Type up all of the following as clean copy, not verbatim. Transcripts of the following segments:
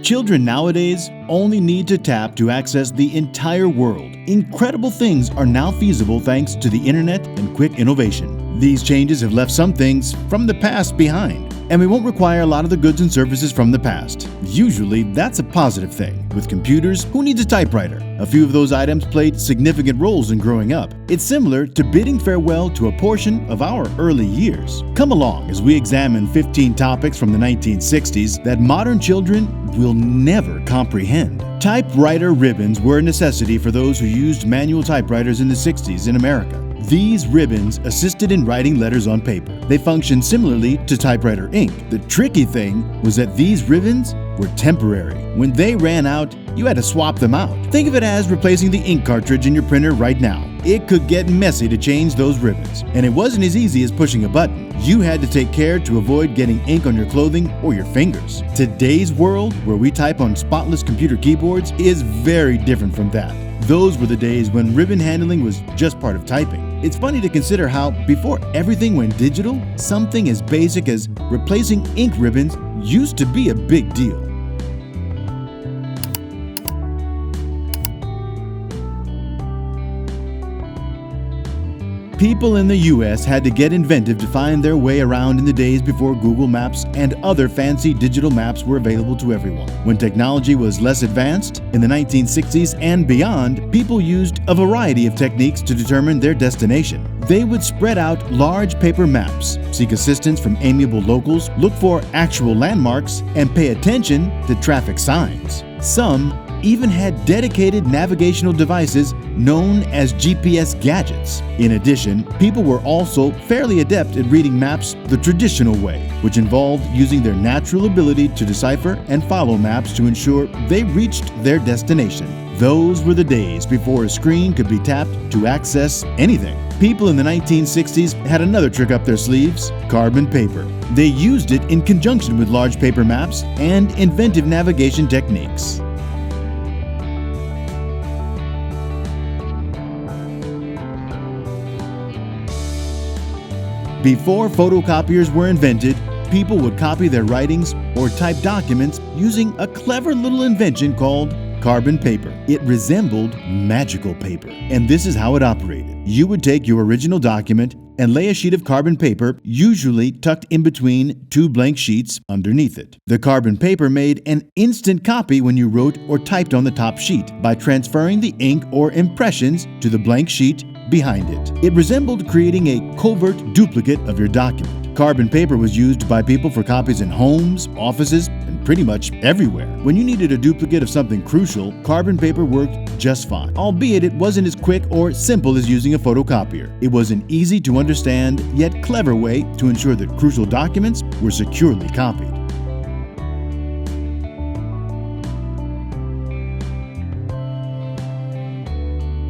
Children nowadays only need to tap to access the entire world. Incredible things are now feasible thanks to the internet and quick innovation. These changes have left some things from the past behind, and we won't require a lot of the goods and services from the past. Usually, that's a positive thing. With computers, who needs a typewriter? A few of those items played significant roles in growing up. It's similar to bidding farewell to a portion of our early years. Come along as we examine 15 topics from the 1960s that modern children will never comprehend. Typewriter ribbons were a necessity for those who used manual typewriters in the 60s in America. These ribbons assisted in writing letters on paper. They functioned similarly to typewriter ink. The tricky thing was that these ribbons were temporary. When they ran out, you had to swap them out. Think of it as replacing the ink cartridge in your printer right now. It could get messy to change those ribbons, and it wasn't as easy as pushing a button. You had to take care to avoid getting ink on your clothing or your fingers. Today's world, where we type on spotless computer keyboards, is very different from that. Those were the days when ribbon handling was just part of typing. It's funny to consider how, before everything went digital, something as basic as replacing ink ribbons used to be a big deal. People in the US had to get inventive to find their way around in the days before Google Maps and other fancy digital maps were available to everyone. When technology was less advanced, in the 1960s and beyond, people used a variety of techniques to determine their destination. They would spread out large paper maps, seek assistance from amiable locals, look for actual landmarks, and pay attention to traffic signs. Some even had dedicated navigational devices known as GPS gadgets. In addition, people were also fairly adept at reading maps the traditional way, which involved using their natural ability to decipher and follow maps to ensure they reached their destination. Those were the days before a screen could be tapped to access anything. People in the 1960s had another trick up their sleeves: carbon paper. They used it in conjunction with large paper maps and inventive navigation techniques. Before photocopiers were invented, people would copy their writings or type documents using a clever little invention called carbon paper. It resembled magical paper, and this is how it operated. You would take your original document and lay a sheet of carbon paper, usually tucked in between two blank sheets, underneath it. The carbon paper made an instant copy when you wrote or typed on the top sheet by transferring the ink or impressions to the blank sheet behind it. It resembled creating a covert duplicate of your document. Carbon paper was used by people for copies in homes, offices, and pretty much everywhere. When you needed a duplicate of something crucial, carbon paper worked just fine, albeit it wasn't as quick or simple as using a photocopier. It was an easy to understand yet clever way to ensure that crucial documents were securely copied.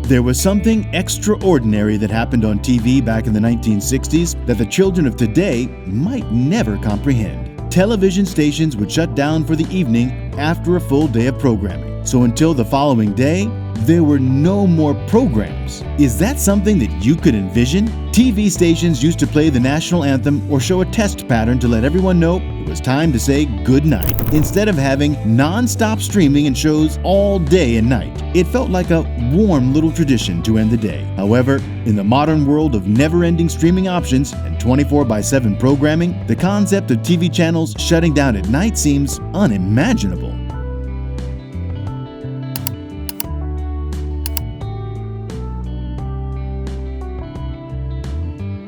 There was something extraordinary that happened on TV back in the 1960s that the children of today might never comprehend. Television stations would shut down for the evening after a full day of programming. So until the following day, there were no more programs. Is that something that you could envision? TV stations used to play the national anthem or show a test pattern to let everyone know it was time to say good night. Instead of having non-stop streaming and shows all day and night, it felt like a warm little tradition to end the day. However, in the modern world of never-ending streaming options and 24/7 programming, the concept of TV channels shutting down at night seems unimaginable.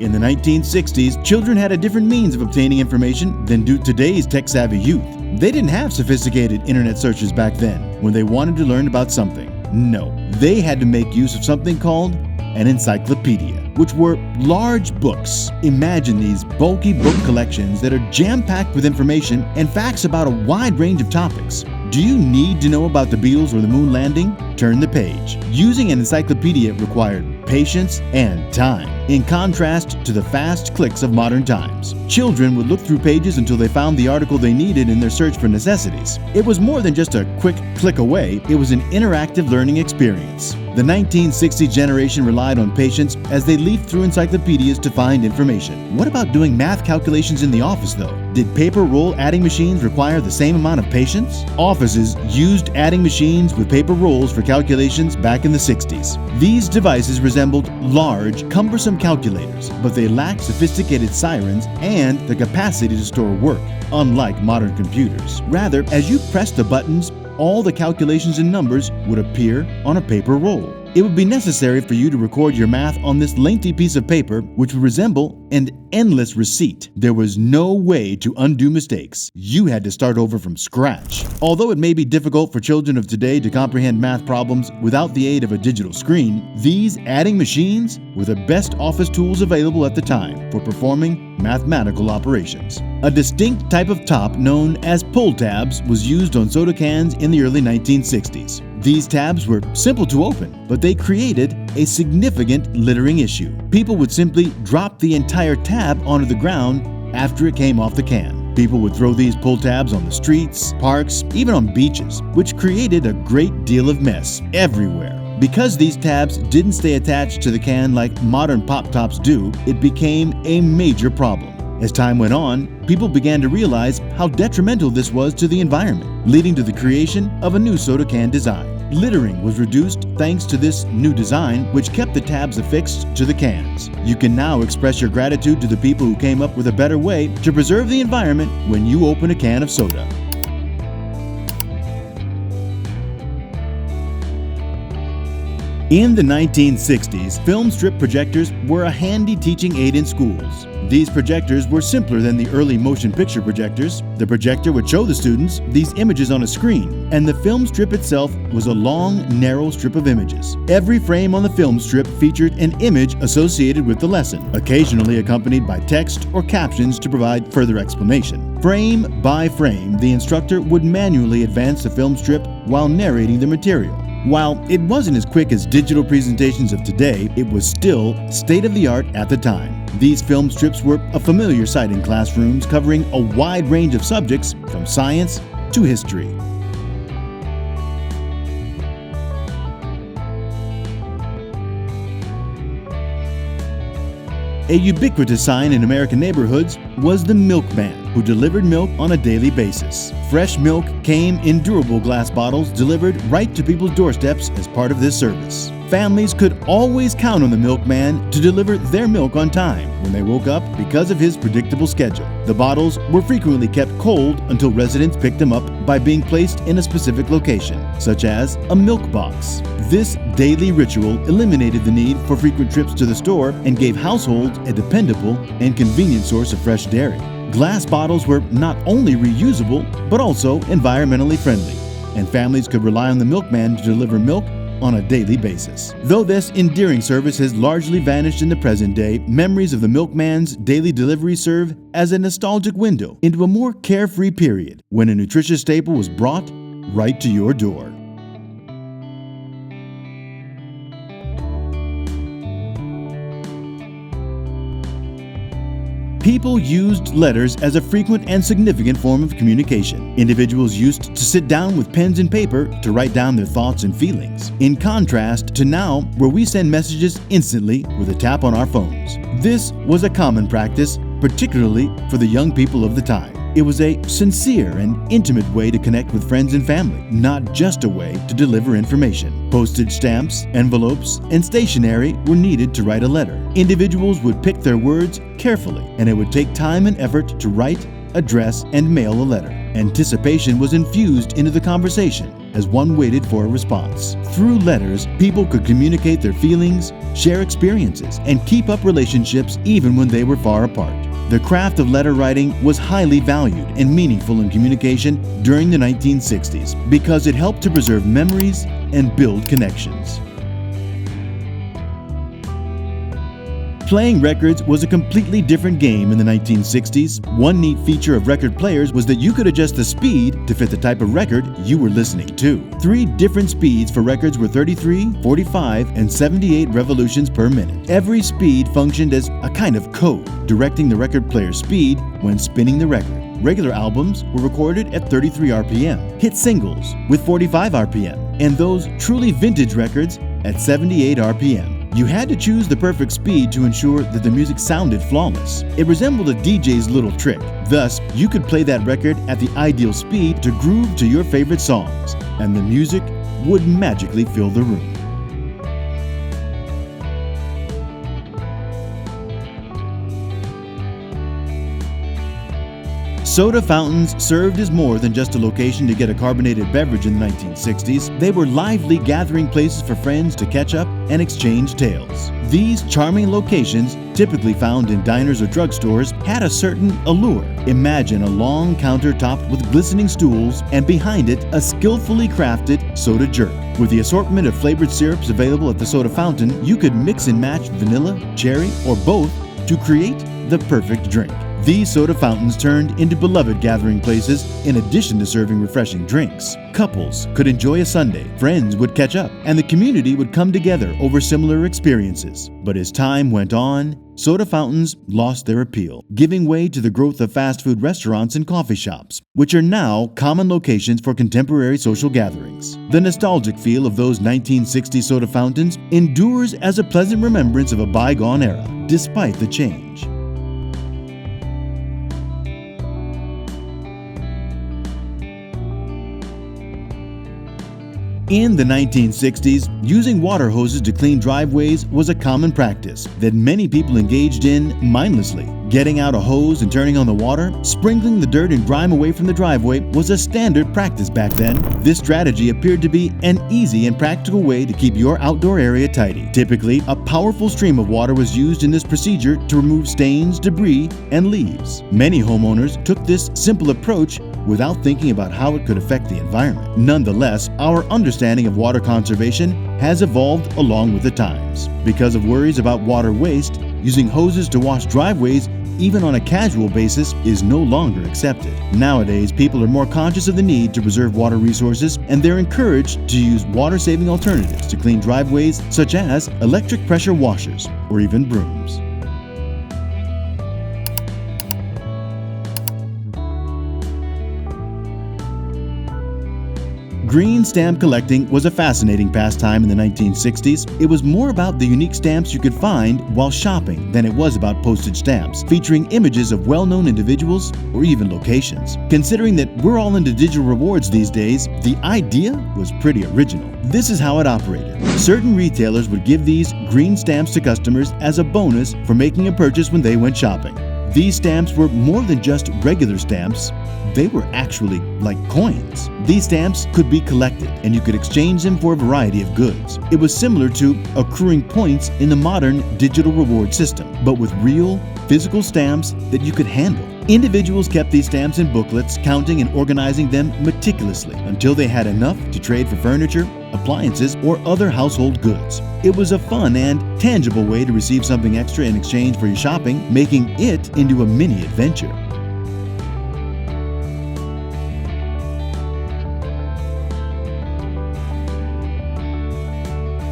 In the 1960s, children had a different means of obtaining information than do today's tech-savvy youth. They didn't have sophisticated internet searches back then when they wanted to learn about something. No, they had to make use of something called an encyclopedia, which were large books. Imagine these bulky book collections that are jam-packed with information and facts about a wide range of topics. Do you need to know about the Beatles or the moon landing? Turn the page. Using an encyclopedia required patience and time, in contrast to the fast clicks of modern times. Children would look through pages until they found the article they needed in their search for necessities. It was more than just a quick click away, it was an interactive learning experience. The 1960 generation relied on patience as they leafed through encyclopedias to find information. What about doing math calculations in the office, though? Did paper roll adding machines require the same amount of patience? Offices used adding machines with paper rolls for calculations back in the 60s. These devices resembled large, cumbersome calculators, but they lacked sophisticated sirens and the capacity to store work, unlike modern computers. Rather, as you pressed the buttons, all the calculations and numbers would appear on a paper roll. It would be necessary for you to record your math on this lengthy piece of paper, which would resemble an endless receipt. There was no way to undo mistakes. You had to start over from scratch. Although it may be difficult for children of today to comprehend math problems without the aid of a digital screen, these adding machines were the best office tools available at the time for performing mathematical operations. A distinct type of top known as pull tabs was used on soda cans in the early 1960s. These tabs were simple to open, but they created a significant littering issue. People would simply drop the entire tab onto the ground after it came off the can. People would throw these pull tabs on the streets, parks, even on beaches, which created a great deal of mess everywhere. Because these tabs didn't stay attached to the can like modern pop tops do, it became a major problem. As time went on, people began to realize how detrimental this was to the environment, leading to the creation of a new soda can design. Littering was reduced thanks to this new design, which kept the tabs affixed to the cans. You can now express your gratitude to the people who came up with a better way to preserve the environment when you open a can of soda. In the 1960s, film strip projectors were a handy teaching aid in schools. These projectors were simpler than the early motion picture projectors. The projector would show the students these images on a screen, and the film strip itself was a long, narrow strip of images. Every frame on the film strip featured an image associated with the lesson, occasionally accompanied by text or captions to provide further explanation. Frame by frame, the instructor would manually advance the film strip while narrating the material. While it wasn't as quick as digital presentations of today, it was still state-of-the-art at the time. These film strips were a familiar sight in classrooms, covering a wide range of subjects from science to history. A ubiquitous sign in American neighborhoods was the Milkman, who delivered milk on a daily basis. Fresh milk came in durable glass bottles delivered right to people's doorsteps as part of this service. Families could always count on the Milkman to deliver their milk on time when they woke up because of his predictable schedule. The bottles were frequently kept cold until residents picked them up by being placed in a specific location, such as a milk box. This daily ritual eliminated the need for frequent trips to the store and gave households a dependable and convenient source of fresh dairy. Glass bottles were not only reusable, but also environmentally friendly, and families could rely on the Milkman to deliver milk on a daily basis. Though this endearing service has largely vanished in the present day, memories of the Milkman's daily delivery serve as a nostalgic window into a more carefree period when a nutritious staple was brought right to your door. People used letters as a frequent and significant form of communication. Individuals used to sit down with pens and paper to write down their thoughts and feelings, in contrast to now, where we send messages instantly with a tap on our phones. This was a common practice, particularly for the young people of the time. It was a sincere and intimate way to connect with friends and family, not just a way to deliver information. Postage stamps, envelopes, and stationery were needed to write a letter. Individuals would pick their words carefully, and it would take time and effort to write, address, and mail a letter. Anticipation was infused into the conversation as one waited for a response. Through letters, people could communicate their feelings, share experiences, and keep up relationships even when they were far apart. The craft of letter writing was highly valued and meaningful in communication during the 1960s because it helped to preserve memories and build connections. Playing records was a completely different game in the 1960s. One neat feature of record players was that you could adjust the speed to fit the type of record you were listening to. 3 different speeds for records were 33, 45, and 78 revolutions per minute. Every speed functioned as a kind of code, directing the record player's speed when spinning the record. Regular albums were recorded at 33 RPM, hit singles with 45 RPM, and those truly vintage records at 78 RPM. You had to choose the perfect speed to ensure that the music sounded flawless. It resembled a DJ's little trick. Thus, you could play that record at the ideal speed to groove to your favorite songs, and the music would magically fill the room. Soda fountains served as more than just a location to get a carbonated beverage in the 1960s. They were lively gathering places for friends to catch up and exchange tales. These charming locations, typically found in diners or drugstores, had a certain allure. Imagine a long counter topped with glistening stools and behind it a skillfully crafted soda jerk. With the assortment of flavored syrups available at the soda fountain, you could mix and match vanilla, cherry, or both to create the perfect drink. These soda fountains turned into beloved gathering places in addition to serving refreshing drinks. Couples could enjoy a sundae, friends would catch up, and the community would come together over similar experiences. But as time went on, soda fountains lost their appeal, giving way to the growth of fast food restaurants and coffee shops, which are now common locations for contemporary social gatherings. The nostalgic feel of those 1960s soda fountains endures as a pleasant remembrance of a bygone era, despite the change. In the 1960s, using water hoses to clean driveways was a common practice that many people engaged in mindlessly. Getting out a hose and turning on the water, sprinkling the dirt and grime away from the driveway was a standard practice back then. This strategy appeared to be an easy and practical way to keep your outdoor area tidy. Typically, a powerful stream of water was used in this procedure to remove stains, debris, and leaves. Many homeowners took this simple approach without thinking about how it could affect the environment. Nonetheless, our understanding of water conservation has evolved along with the times. Because of worries about water waste, using hoses to wash driveways, even on a casual basis, is no longer accepted. Nowadays, people are more conscious of the need to preserve water resources, and they're encouraged to use water-saving alternatives to clean driveways, such as electric pressure washers or even brooms. Green stamp collecting was a fascinating pastime in the 1960s. It was more about the unique stamps you could find while shopping than it was about postage stamps, featuring images of well-known individuals or even locations. Considering that we're all into digital rewards these days, the idea was pretty original. This is how it operated. Certain retailers would give these green stamps to customers as a bonus for making a purchase when they went shopping. These stamps were more than just regular stamps. They were actually like coins. These stamps could be collected, and you could exchange them for a variety of goods. It was similar to accruing points in the modern digital reward system, but with real, physical stamps that you could handle. Individuals kept these stamps in booklets, counting and organizing them meticulously until they had enough to trade for furniture, appliances, or other household goods. It was a fun and tangible way to receive something extra in exchange for your shopping, making it into a mini adventure.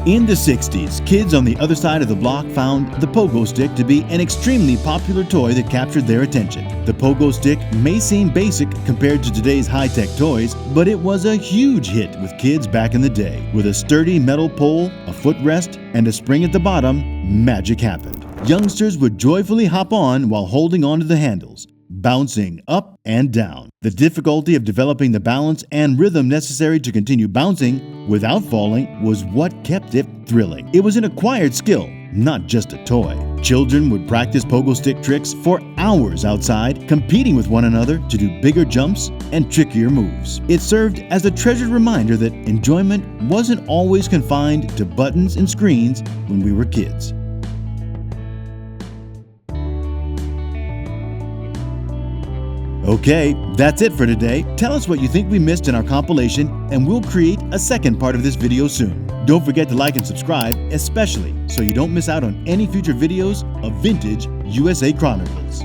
In the 60s, kids on the other side of the block found the Pogo stick to be an extremely popular toy that captured their attention. The Pogo stick may seem basic compared to today's high-tech toys, but it was a huge hit with kids back in the day. With a sturdy metal pole, a footrest, and a spring at the bottom, magic happened. Youngsters would joyfully hop on while holding onto the handles, bouncing up and down. The difficulty of developing the balance and rhythm necessary to continue bouncing without falling was what kept it thrilling. It was an acquired skill, not just a toy. Children would practice pogo stick tricks for hours outside, competing with one another to do bigger jumps and trickier moves. It served as a treasured reminder that enjoyment wasn't always confined to buttons and screens when we were kids. Okay, that's it for today. Tell us what you think we missed in our compilation, and we'll create a second part of this video soon. Don't forget to like and subscribe, especially so you don't miss out on any future videos of Vintage USA Chronicles.